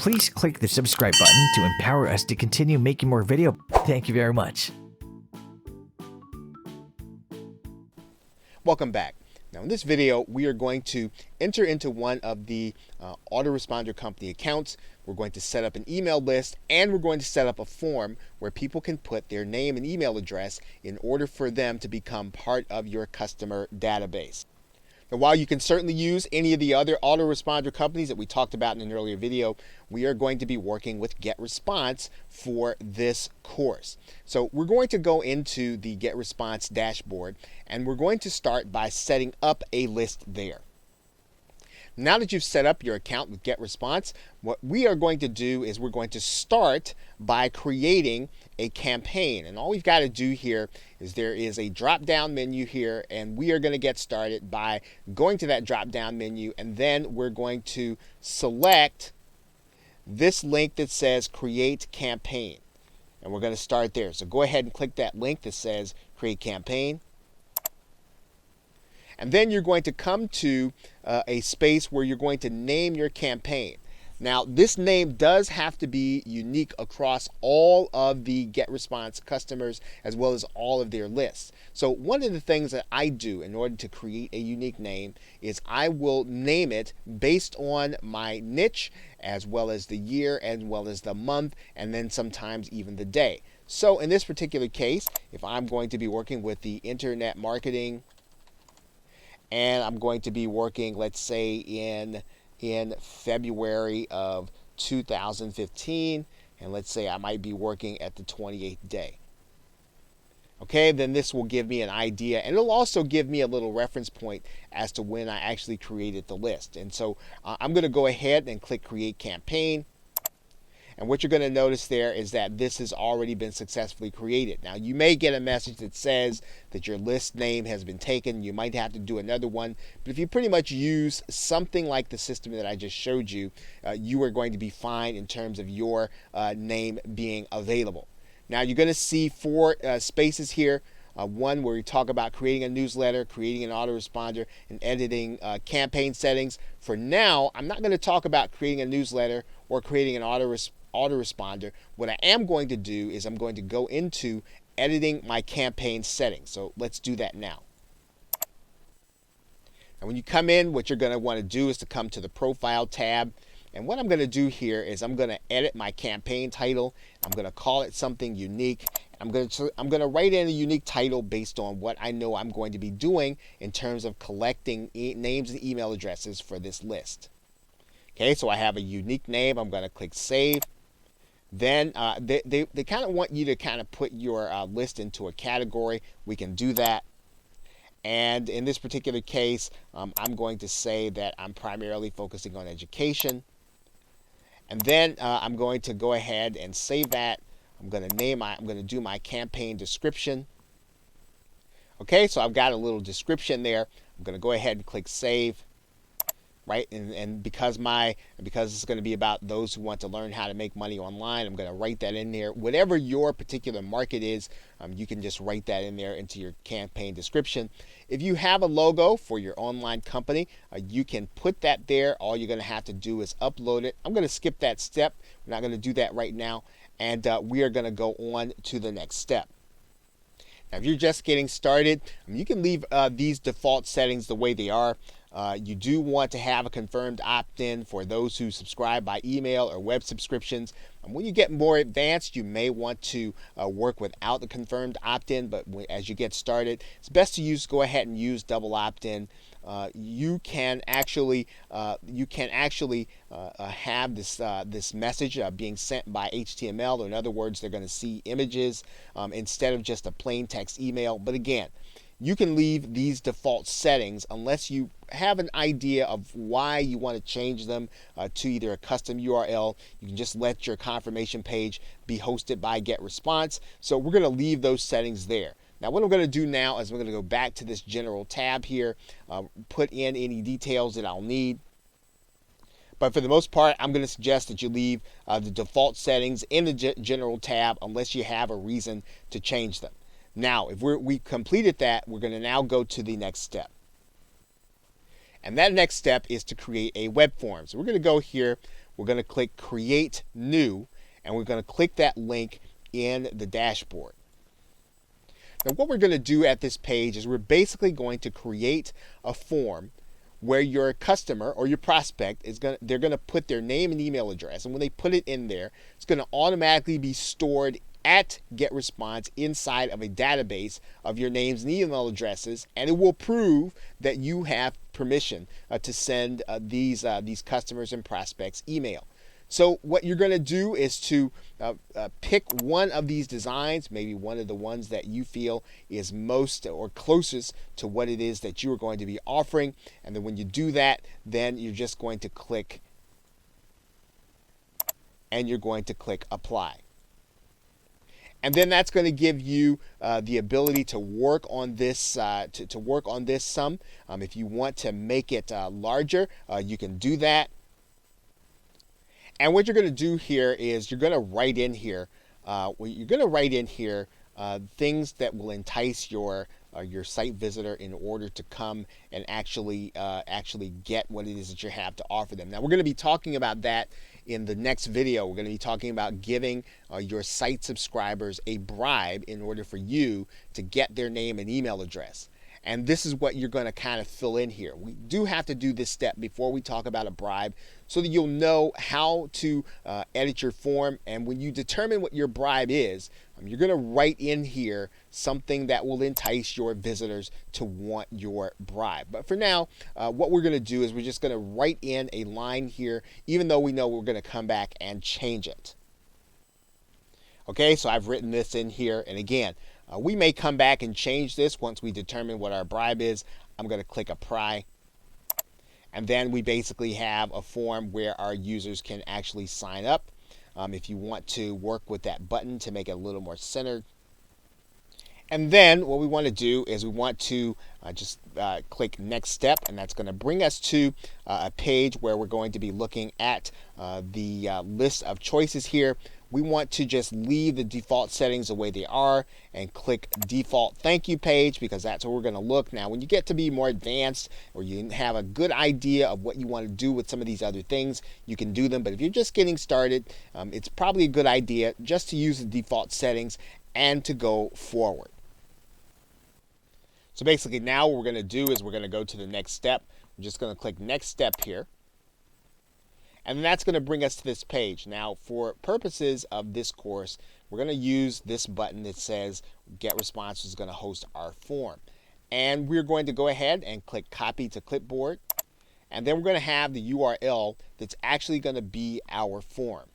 Please click the subscribe button to empower us to continue making more video. Thank you very much. Welcome back. Now in this video, we are going to enter into one of the Autoresponder company accounts. We're going to set up an email list, and we're going to set up a form where people can put their name and email address in order for them to become part of your customer database. Now, while you can certainly use any of the other autoresponder companies that we talked about in an earlier video, we are going to be working with GetResponse for this course. So we're going to go into the GetResponse dashboard, and we're going to start by setting up a list there. Now that you've set up your account with GetResponse, what we are going to do is we're going to start by creating a campaign. And all we've got to do here is there is a drop-down menu here, and we are going to get started by going to that drop-down menu, and then we're going to select this link that says Create Campaign. And we're going to start there. So go ahead and click that link that says Create Campaign. And then you're going to come to a space where you're going to name your campaign. Now, this name does have to be unique across all of the GetResponse customers as well as all of their lists. So one of the things that I do in order to create a unique name is I will name it based on my niche as well as the year as well as the month, and then sometimes even the day. So in this particular case, if I'm going to be working with the internet marketing, and I'm going to be working, let's say, in February of 2015, and let's say I might be working at the 28th day. Okay, then this will give me an idea, and it'll also give me a little reference point as to when I actually created the list. And so I'm going to go ahead and click Create Campaign. And what you're going to notice there is that this has already been successfully created. Now, you may get a message that says that your list name has been taken. You might have to do another one. But if you pretty much use something like the system that I just showed you, you are going to be fine in terms of your name being available. Now, you're going to see four spaces here. One where we talk about creating a newsletter, creating an autoresponder, and editing campaign settings. For now, I'm not going to talk about creating a newsletter or creating an autoresponder. What I am going to do is I'm going to go into editing my campaign settings. So let's do that now. And when you come in, what you're going to want to do is to come to the Profile tab. And what I'm going to do here is I'm going to edit my campaign title. I'm going to call it something unique. I'm going to write in a unique title based on what I know I'm going to be doing in terms of collecting names and email addresses for this list. Okay, so I have a unique name. I'm going to click Save. Then they kind of want you to kind of put your list into a category. We can do that. And in this particular case, I'm going to say that I'm primarily focusing on education. And then I'm going to go ahead and save that. I'm going to do my campaign description. Okay, so I've got a little description there. I'm going to go ahead and click Save. Right, and because it's going to be about those who want to learn how to make money online, I'm going to write that in there. Whatever your particular market is, you can just write that in there into your campaign description. If you have a logo for your online company, you can put that there. All you're going to have to do is upload it. I'm going to skip that step. We're not going to do that right now, and we are going to go on to the next step. Now, if you're just getting started, you can leave these default settings the way they are. You do want to have a confirmed opt-in for those who subscribe by email or web subscriptions. When you get more advanced, you may want to work without the confirmed opt-in, but as you get started, it's best to go ahead and use double opt-in. You can actually have this message being sent by HTML, or in other words, they're going to see images instead of just a plain text email. But again, you can leave these default settings unless you have an idea of why you want to change them to either a custom URL. You can just let your confirmation page be hosted by GetResponse. So we're going to leave those settings there. Now, what I'm going to do now is we're going to go back to this general tab here, put in any details that I'll need. But for the most part, I'm going to suggest that you leave the default settings in the general tab unless you have a reason to change them. Now, if we completed that, we're going to now go to the next step. And that next step is to create a web form. So we're going to go here we're going to click Create New, and we're going to click that link in the dashboard. Now what we're going to do at this page is we're basically going to create a form where your customer or your prospect they're going to put their name and email address, and when they put it in there, it's going to automatically be stored at GetResponse inside of a database of your names and email addresses, and it will prove that you have permission to send these customers and prospects email. So what you're going to do is to pick one of these designs, maybe one of the ones that you feel is most or closest to what it is that you are going to be offering. And then when you do that, then you're just going to click, and you're going to click Apply. And then that's going to give you the ability to work on this to work on this some. If you want to make it larger, you can do that. And what you're going to do here is you're going to write in here. Things that will entice your site visitor in order to come and actually get what it is that you have to offer them. Now we're going to be talking about that in the next video. We're going to be talking about giving your site subscribers a bribe in order for you to get their name and email address. And this is what you're going to kind of fill in here. We do have to do this step before we talk about a bribe so that you'll know how to edit your form. And when you determine what your bribe is, you're going to write in here something that will entice your visitors to want your bribe. But for now, what we're going to do is we're just going to write in a line here, even though we know we're going to come back and change it. Okay, so I've written this in here, and again, we may come back and change this once we determine what our bribe is. I'm going to click Apply, and then we basically have a form where our users can actually sign up. If you want to work with that button to make it a little more centered. And then what we want to do is we want to just click Next Step, and that's going to bring us to a page where we're going to be looking at the list of choices here. We want to just leave the default settings the way they are and click Default Thank You Page, because that's where we're going to look. Now, when you get to be more advanced or you have a good idea of what you want to do with some of these other things, you can do them. But if you're just getting started, it's probably a good idea just to use the default settings and to go forward. So basically now what we're going to do is we're going to go to the next step. We're just going to click Next Step here. And then that's going to bring us to this page. Now, for purposes of this course, we're going to use this button that says GetResponse is going to host our form. And we're going to go ahead and click Copy to Clipboard. And then we're going to have the URL that's actually going to be our form.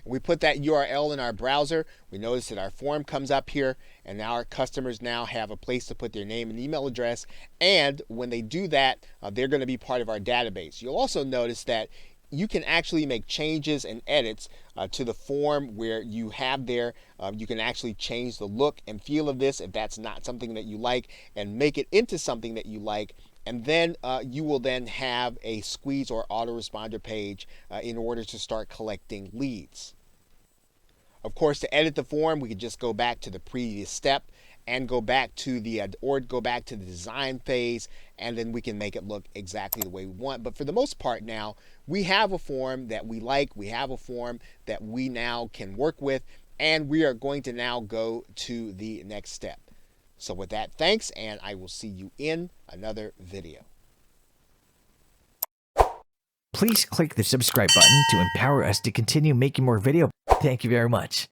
And we put that URL in our browser. We notice that our form comes up here, and now our customers now have a place to put their name and email address. And when they do that, they're going to be part of our database. You'll also notice that you can actually make changes and edits to the form where you have there. You can actually change the look and feel of this if that's not something that you like, and make it into something that you like. And then you will then have a squeeze or autoresponder page in order to start collecting leads. Of course, to edit the form, we could just go back to the previous step and go back to the design phase, and then we can make it look exactly the way we want. But for the most part now, we have a form that we like, we have a form that we now can work with, and we are going to now go to the next step. So with that, thanks, and I will see you in another video. Please click the subscribe button to empower us to continue making more video. Thank you very much.